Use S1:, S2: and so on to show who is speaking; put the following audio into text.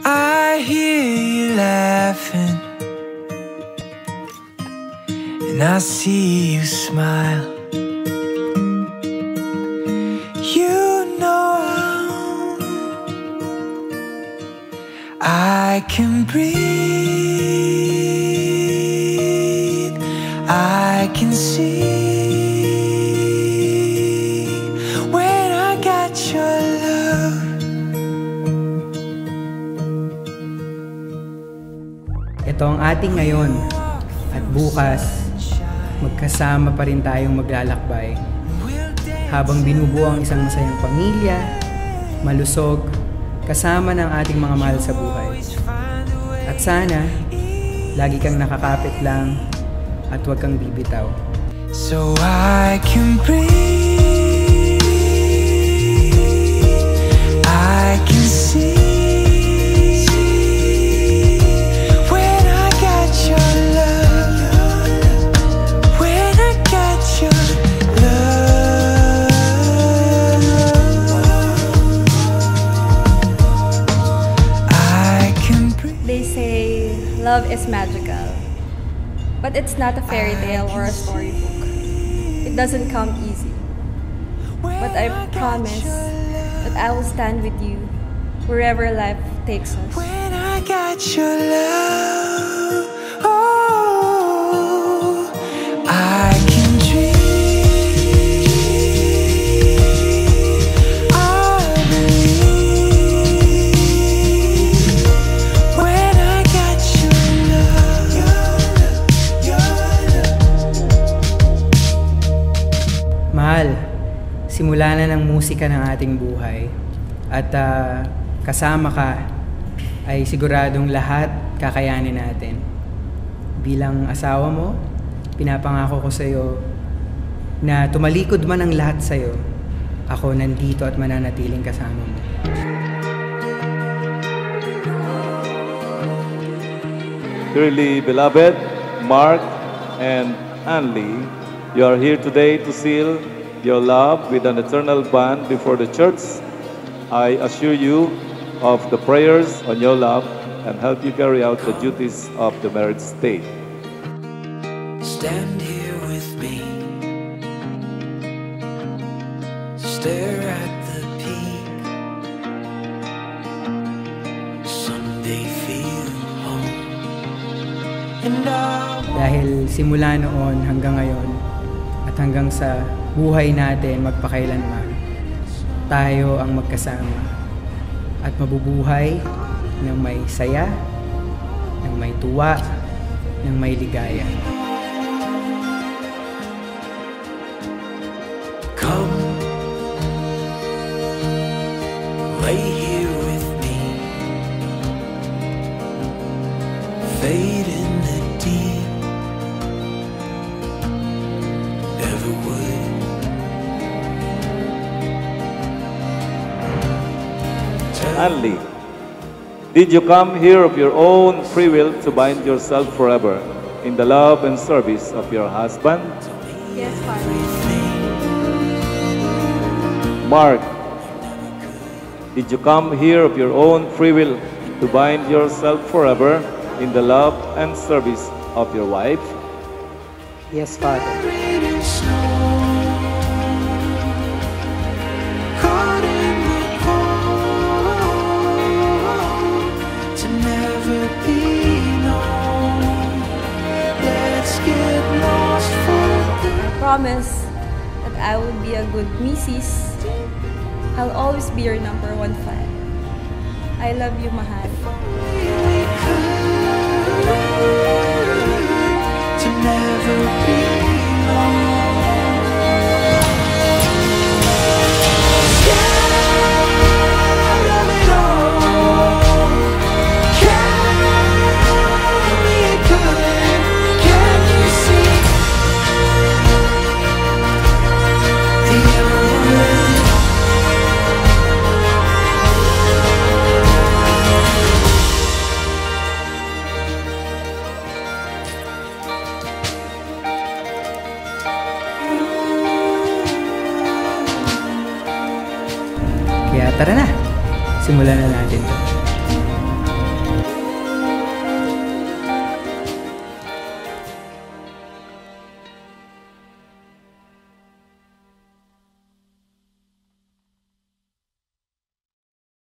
S1: I hear you laughing, and I see you smile. You know I can breathe, I can see when I got your love.
S2: Ito ang ating ngayon at bukas, magkasama pa rin tayong maglalakbay habang binubuo ang isang masayang pamilya, malusog, kasama ng ating mga mahal sa buhay. At sana, lagi kang nakakapit lang at huwag kang bibitaw.
S1: So I can breathe, I can see when I got your love, when I got your love. I can breathe.
S3: They say love is magical, but it's not a fairy tale or a storybook. It doesn't come easy. But I promise that I will stand with you wherever life takes us.
S1: When I got your love, oh, I can dream, I believe. When I got your love, your love.
S2: Mahal, simula na ng musika ng ating buhay at kasama ka ay siguradong lahat kakayanin natin. Bilang asawa mo, pinapangako ko sa iyo na tumalikod man ang lahat sa iyo, ako nandito at mananatiling kasama mo.
S4: Dearly beloved Mark and Anli, you are here today to seal your love with an eternal bond before the church. I assure you of the prayers on your love and help you carry out the duties of the marriage state.
S1: Stand here with me, stare at the peak, someday feel home. And
S2: Dahil simula noon hanggang ngayon at hanggang sa buhay natin magpakailanman, tayo ang magkasama at mabubuhay ng may saya, ng may tuwa, ng may ligaya.
S1: come, lay here with me, fade in the deep, never would.
S4: Anli, did you come here of your own free will to bind yourself forever in the love and service of your husband?
S3: Yes, Father.
S4: Mark, did you come here of your own free will to bind yourself forever in the love and service of your wife?
S2: Yes, Father.
S1: Caught in the cold, to never be known. Let's get lost for
S3: I promise that I will be a good Mrs. I'll always be your #1 fan. I love you, mahal.
S1: to never be known. Scared of it all. Carry it good. Can you see the everwood?
S2: Kaya tara na, simulan na natin to.